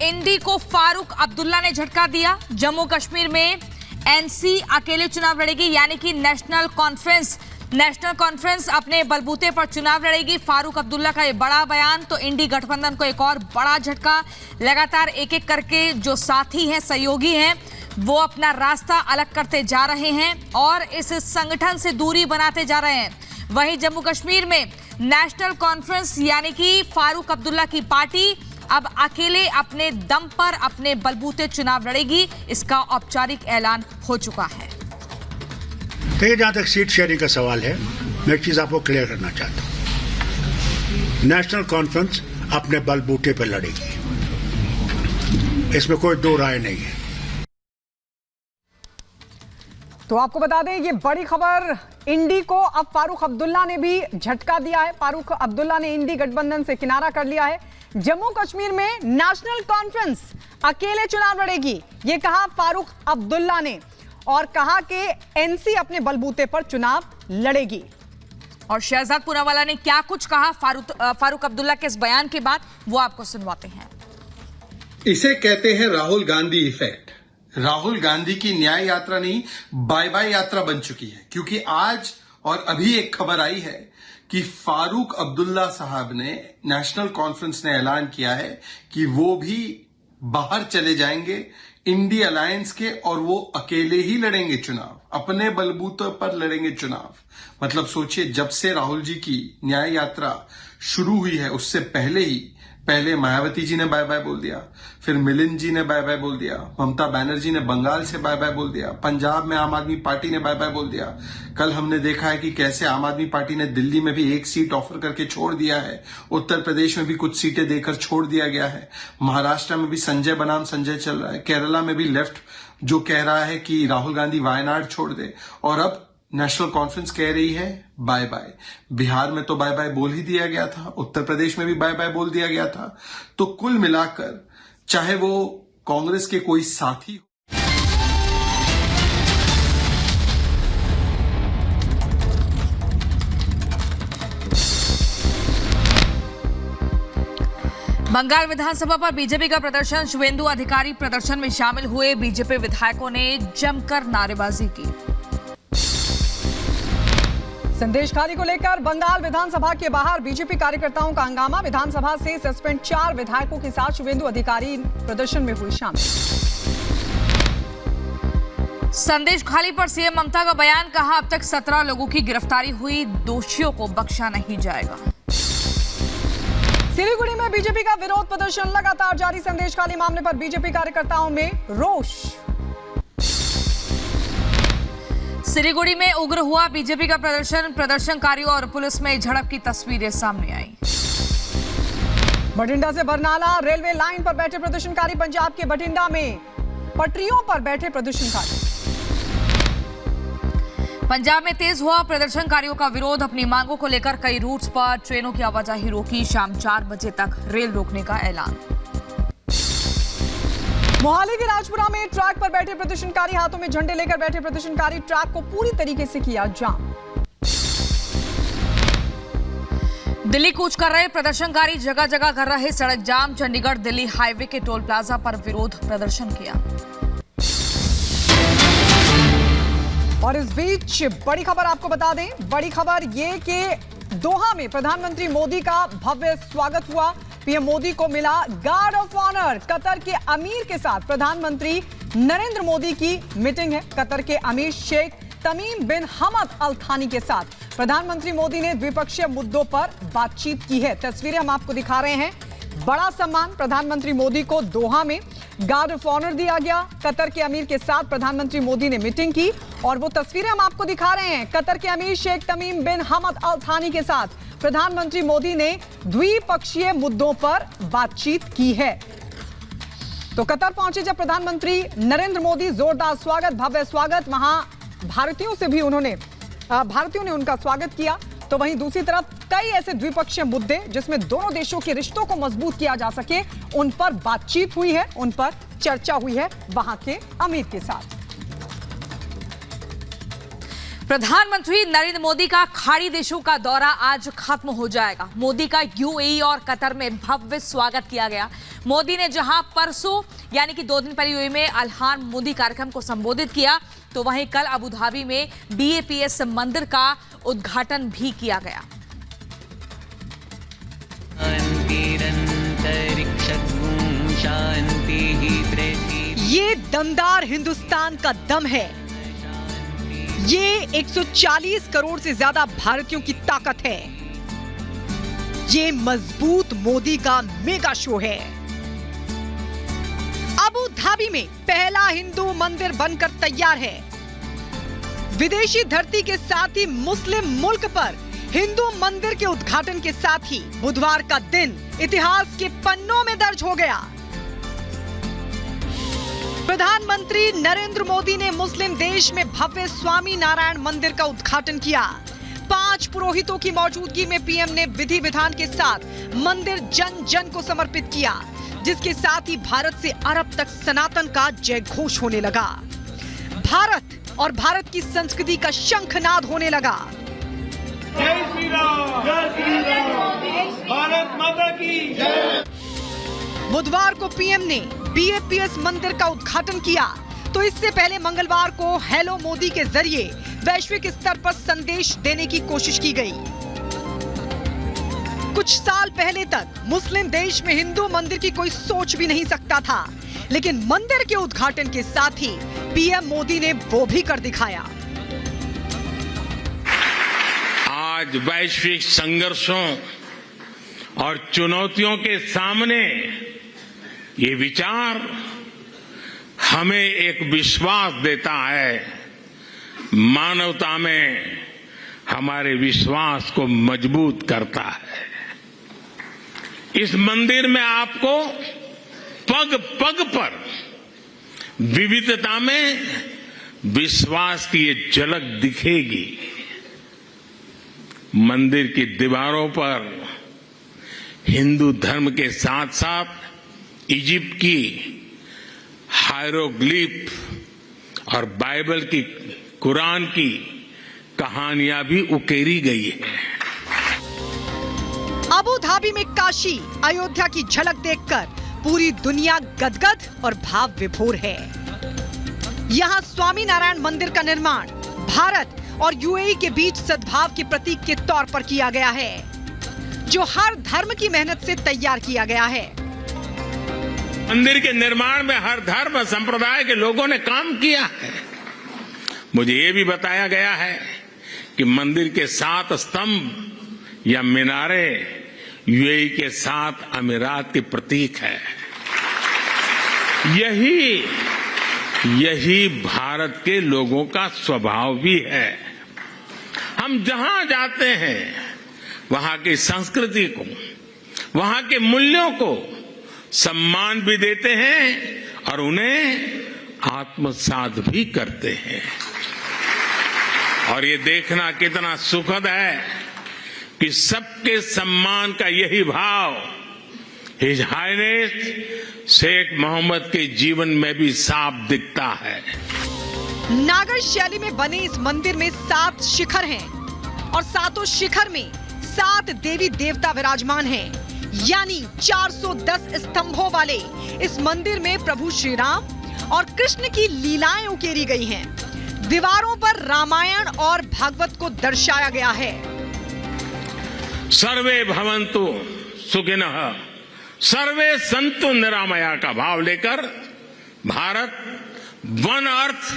इंडी को फारूक अब्दुल्ला ने झटका दिया। जम्मू कश्मीर में एनसी अकेले चुनाव लड़ेगी, यानी कि नेशनल कॉन्फ्रेंस अपने बलबूते पर चुनाव लड़ेगी। फारूक अब्दुल्ला का ये बड़ा बयान, तो इंडी गठबंधन को एक और बड़ा झटका। लगातार एक एक करके जो साथी हैं, सहयोगी हैं, वो अपना रास्ता अलग करते जा रहे हैं और इस संगठन से दूरी बनाते जा रहे हैं। वहीं जम्मू कश्मीर में नेशनल कॉन्फ्रेंस यानी कि फारूक अब्दुल्ला की पार्टी अब अकेले अपने दम पर अपने बलबूते चुनाव लड़ेगी, इसका औपचारिक ऐलान हो चुका है। देखिए, जहां तक सीट शेयरिंग का सवाल है, मैं एक चीज आपको क्लियर करना चाहता हूं। नेशनल कॉन्फ्रेंस अपने बलबूते पर लड़ेगी, इसमें कोई दो राय नहीं है। तो आपको बता दें, ये बड़ी खबर इंडी को अब फारूक अब्दुल्ला ने भी झटका दिया है। फारूक अब्दुल्ला ने इंडी गठबंधन से किनारा कर लिया है। जम्मू कश्मीर में नेशनल कॉन्फ्रेंस अकेले चुनाव लड़ेगी, ये कहा फारूक अब्दुल्ला ने, और कहा कि एनसी अपने बलबूते पर चुनाव लड़ेगी। और शहजाद पूनावाला ने क्या कुछ कहा फारूक अब्दुल्ला के इस बयान के बाद, वो आपको सुनवाते हैं। इसे कहते हैं राहुल गांधी इफेक्ट। राहुल गांधी की न्याय यात्रा नहीं, बाय बाय यात्रा बन चुकी है, क्योंकि आज और अभी एक खबर आई है कि फारूक अब्दुल्ला साहब ने, नेशनल कॉन्फ्रेंस ने ऐलान किया है कि वो भी बाहर चले जाएंगे इंडी अलायंस के, और वो अकेले ही लड़ेंगे चुनाव, अपने बलबूते पर लड़ेंगे चुनाव। मतलब सोचिए, जब से राहुल जी की न्याय यात्रा शुरू हुई है, उससे पहले मायावती जी ने बाय बाय बोल दिया, फिर मिलिंद जी ने बाय बाय बोल दिया, ममता बनर्जी ने बंगाल से बाय बाय बोल दिया, पंजाब में आम आदमी पार्टी ने बाय बाय बोल दिया। कल हमने देखा है कि कैसे आम आदमी पार्टी ने दिल्ली में भी एक सीट ऑफर करके छोड़ दिया है, उत्तर प्रदेश में भी कुछ सीटें देकर छोड़ दिया गया है, महाराष्ट्र में भी संजय बनाम संजय चल रहा है, केरला में भी लेफ्ट जो कह रहा है कि राहुल गांधी वायनाड छोड़ दे, और अब नेशनल कॉन्फ्रेंस कह रही है बाय बाय। बिहार में तो बाय बाय बोल ही दिया गया था, उत्तर प्रदेश में भी बाय बाय बोल दिया गया था। तो कुल मिलाकर, चाहे वो कांग्रेस के कोई साथी हो, बंगाल विधानसभा पर बीजेपी का प्रदर्शन। शुवेंदु अधिकारी प्रदर्शन में शामिल हुए। बीजेपी विधायकों ने जमकर नारेबाजी की। संदेश खाली को लेकर बंगाल विधानसभा के बाहर बीजेपी कार्यकर्ताओं का हंगामा। विधानसभा से सस्पेंड 4 विधायकों के साथ शुवेंदु अधिकारी प्रदर्शन में हुई शामिल। संदेश खाली पर सीएम ममता का बयान, कहा अब तक 17 लोगों की गिरफ्तारी हुई, दोषियों को बख्शा नहीं जाएगा। सिलीगुड़ी में बीजेपी का विरोध प्रदर्शन लगातार जारी। संदेश खाली मामले पर बीजेपी कार्यकर्ताओं में रोष। सिलीगुड़ी में उग्र हुआ बीजेपी का प्रदर्शन। प्रदर्शनकारियों और पुलिस में झड़प की तस्वीरें सामने आई। बठिंडा से बरनाला रेलवे लाइन पर बैठे प्रदर्शनकारी। पंजाब के बठिंडा में पटरियों पर बैठे प्रदर्शनकारी। पंजाब में तेज हुआ प्रदर्शनकारियों का विरोध। अपनी मांगों को लेकर कई रूट्स पर ट्रेनों की आवाजाही रोकी। शाम 4 बजे तक रेल रोकने का ऐलान। मोहाली के राजपुरा में ट्रैक पर बैठे प्रदर्शनकारी, हाथों में झंडे लेकर बैठे प्रदर्शनकारी, ट्रैक को पूरी तरीके से किया जाम। दिल्ली कूच कर रहे प्रदर्शनकारी, जगह जगह कर रहे सड़क जाम। चंडीगढ़ दिल्ली हाईवे के टोल प्लाजा पर विरोध प्रदर्शन किया। और इस बीच बड़ी खबर आपको बता दें, बड़ी खबर ये कि दोहा में प्रधानमंत्री मोदी का भव्य स्वागत हुआ। पीएम मोदी को मिला गार्ड ऑफ ऑनर। कतर के अमीर के साथ प्रधानमंत्री नरेंद्र मोदी की मीटिंग है। कतर के अमीर शेख तमीम बिन हमद अल थानी के साथ प्रधानमंत्री मोदी ने द्विपक्षीय मुद्दों पर बातचीत की है। तस्वीरें हम आपको दिखा रहे हैं। बड़ा सम्मान प्रधानमंत्री मोदी को दोहा में गार्ड ऑफ ऑनर दिया गया। कतर के अमीर के साथ प्रधानमंत्री मोदी ने मीटिंग की और वो तस्वीरें हम आपको दिखा रहे हैं। कतर के अमीर शेख तमीम बिन हमद अल थानी के साथ प्रधानमंत्री मोदी ने द्विपक्षीय मुद्दों पर बातचीत की है। तो कतर पहुंचे जब प्रधानमंत्री नरेंद्र मोदी, जोरदार स्वागत, भव्य स्वागत। वहां भारतीयों ने उनका स्वागत किया। तो वहीं दूसरी तरफ कई ऐसे द्विपक्षीय मुद्दे जिसमें दोनों देशों के रिश्तों को मजबूत किया जा सके, उन पर बातचीत हुई है, उन पर चर्चा हुई है वहां के अमीर के साथ। प्रधानमंत्री नरेंद्र मोदी का खाड़ी देशों का दौरा आज खत्म हो जाएगा। मोदी का यूएई और कतर में भव्य स्वागत किया गया। मोदी ने जहां परसों यानी कि 2 दिन पहले यूएई में अल्हान मोदी कार्यक्रम को संबोधित किया, तो वहीं कल अबू धाबी में BAPS मंदिर का उद्घाटन भी किया गया। ये दमदार हिंदुस्तान का दम है। ये 140 करोड़ से ज्यादा भारतीयों की ताकत है। ये मजबूत मोदी का मेगा शो है। अबू धाबी में पहला हिंदू मंदिर बनकर तैयार है। विदेशी धरती के साथ ही मुस्लिम मुल्क पर हिंदू मंदिर के उद्घाटन के साथ ही बुधवार का दिन इतिहास के पन्नों में दर्ज हो गया। प्रधानमंत्री नरेंद्र मोदी ने मुस्लिम देश में भव्य स्वामी नारायण मंदिर का उद्घाटन किया। 5 पुरोहितों की मौजूदगी में पीएम ने विधि विधान के साथ मंदिर जन जन को समर्पित किया, जिसके साथ ही भारत से अरब तक सनातन का जय घोष होने लगा। भारत और भारत की संस्कृति का शंखनाद होने लगा। जय श्री राम, जय श्री राम, भारत माता की जय। बुधवार को पीएम ने BAPS मंदिर का उद्घाटन किया, तो इससे पहले मंगलवार को हेलो मोदी के जरिए वैश्विक स्तर पर संदेश देने की कोशिश की गई। कुछ साल पहले तक मुस्लिम देश में हिंदू मंदिर की कोई सोच भी नहीं सकता था, लेकिन मंदिर के उद्घाटन के साथ ही पीएम मोदी ने वो भी कर दिखाया। आज वैश्विक संघर्षों और चुनौतियों के सामने ये विचार हमें एक विश्वास देता है, मानवता में हमारे विश्वास को मजबूत करता है। इस मंदिर में आपको पग पग पर विविधता में विश्वास की ये झलक दिखेगी। मंदिर की दीवारों पर हिंदू धर्म के साथ साथ इजिप्ट की हायरोग्लिफ और बाइबल की, कुरान की कहानियां भी उकेरी गई है। अबू धाबी में काशी, अयोध्या की झलक देखकर पूरी दुनिया गदगद और भाव विभोर है। यहाँ स्वामी नारायण मंदिर का निर्माण भारत और यूएई के बीच सद्भाव के प्रतीक के तौर पर किया गया है, जो हर धर्म की मेहनत से तैयार किया गया है। मंदिर के निर्माण में हर धर्म संप्रदाय के लोगों ने काम किया है। मुझे ये भी बताया गया है कि मंदिर के 7 स्तंभ या मीनारे यूएई के 7 अमीरात के प्रतीक है। यही भारत के लोगों का स्वभाव भी है। हम जहां जाते हैं वहां की संस्कृति को, वहां के मूल्यों को सम्मान भी देते हैं और उन्हें आत्मसात भी करते हैं। और ये देखना कितना सुखद है कि सबके सम्मान का यही भाव हिज हाइनेस शेख मोहम्मद के जीवन में भी साफ दिखता है। नागर शैली में बने इस मंदिर में 7 शिखर हैं और 7 शिखर में 7 देवी देवता विराजमान हैं। यानी 410 स्तंभों वाले इस मंदिर में प्रभु श्री राम और कृष्ण की लीलाएं उकेरी गई हैं। दीवारों पर रामायण और भागवत को दर्शाया गया है। सर्वे भवन्तु सुखिनः सर्वे सन्तु निरामया का भाव लेकर Bharat one earth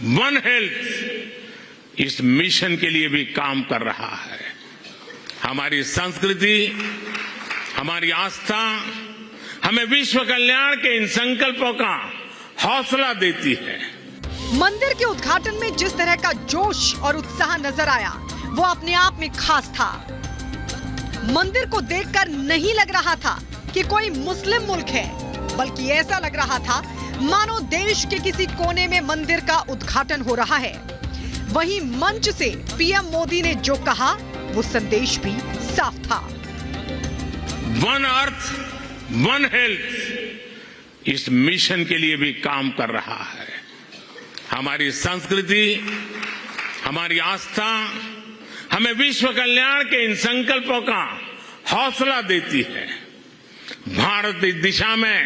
one health इस मिशन के लिए भी काम कर रहा है। हमारी संस्कृति, हमारी आस्था हमें विश्व कल्याण के इन संकल्पों का हौसला देती है। मंदिर के उद्घाटन में जिस तरह का जोश और उत्साह नजर आया, वो अपने आप में खास था। मंदिर को देखकर नहीं लग रहा था कि कोई मुस्लिम मुल्क है, बल्कि ऐसा लग रहा था मानो देश के किसी कोने में मंदिर का उद्घाटन हो रहा है। वहीं मंच से पीएम मोदी ने जो कहा, वो संदेश भी साफ था। वन अर्थ वन हेल्थ इस मिशन के लिए भी काम कर रहा है। हमारी संस्कृति, हमारी आस्था हमें विश्व कल्याण के इन संकल्पों का हौसला देती है। भारत इस दिशा में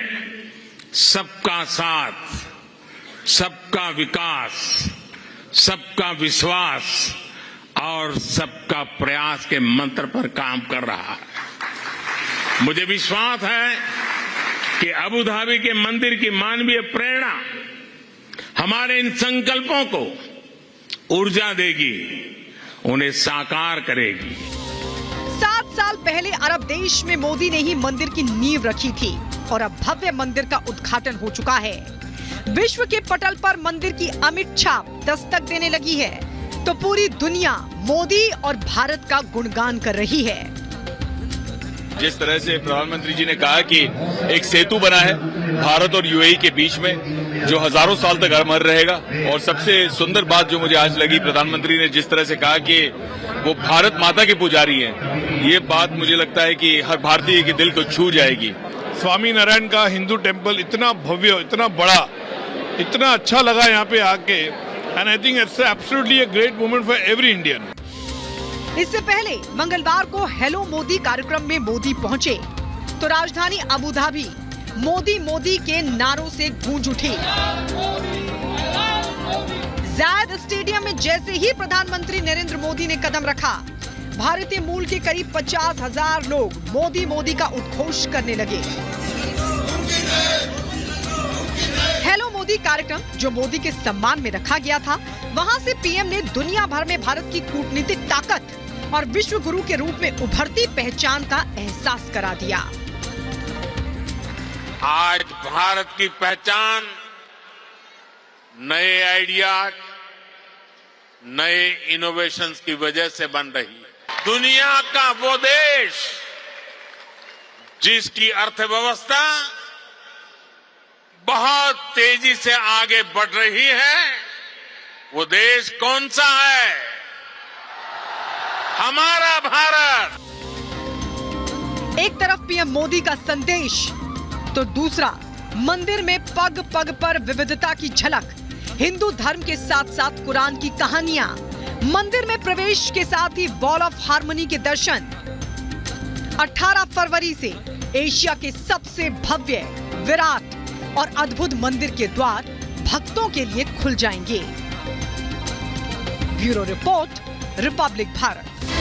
सबका साथ, सबका विकास, सबका विश्वास और सबका प्रयास के मंत्र पर काम कर रहा है। मुझे विश्वास है कि अबू धाबी के मंदिर की मानवीय प्रेरणा हमारे इन संकल्पों को ऊर्जा देगी, उन्हें साकार करेगी। 7 साल पहले अरब देश में मोदी ने ही मंदिर की नींव रखी थी और अब भव्य मंदिर का उद्घाटन हो चुका है। विश्व के पटल पर मंदिर की अमिट छाप दस्तक देने लगी है, तो पूरी दुनिया मोदी और भारत का गुणगान कर रही है। जिस तरह से प्रधानमंत्री जी ने कहा कि एक सेतु बना है भारत और यूएई के बीच में, जो हजारों साल तक अमर रहेगा। और सबसे सुंदर बात जो मुझे आज लगी, प्रधानमंत्री ने जिस तरह से कहा कि वो भारत माता के पुजारी हैं, ये बात मुझे लगता है कि हर भारतीय के दिल को छू जाएगी। स्वामी नारायण का हिंदू टेम्पल इतना भव्य, इतना बड़ा, इतना अच्छा लगा यहाँ पे आके, and I think it's absolutely a great moment for every Indian. इससे पहले मंगलवार को हेलो मोदी कार्यक्रम में मोदी पहुंचे तो राजधानी अबू धाबी मोदी मोदी के नारों से गूंज उठी। जायद स्टेडियम में जैसे ही प्रधानमंत्री नरेंद्र मोदी ने कदम रखा, भारतीय मूल के करीब 50,000 लोग मोदी मोदी का उद्घोष करने लगे। हेलो मोदी कार्यक्रम जो मोदी के सम्मान में रखा गया था, वहां से पीएम ने दुनिया भर में भारत की कूटनीतिक ताकत और विश्व गुरु के रूप में उभरती पहचान का एहसास करा दिया। आज भारत की पहचान नए आइडियाज, नए इनोवेशंस की वजह से बन रही है। दुनिया का वो देश जिसकी अर्थव्यवस्था बहुत तेजी से आगे बढ़ रही है, वो देश कौन सा है? हमारा भारत। एक तरफ पीएम मोदी का संदेश तो दूसरा मंदिर में पग पग पर विविधता की झलक, हिंदू धर्म के साथ साथ कुरान की कहानियां, मंदिर में प्रवेश के साथ ही वॉल ऑफ हार्मनी के दर्शन। 18 फरवरी से एशिया के सबसे भव्य, विराट और अद्भुत मंदिर के द्वार भक्तों के लिए खुल जाएंगे। Bureau report, Republic Bharat.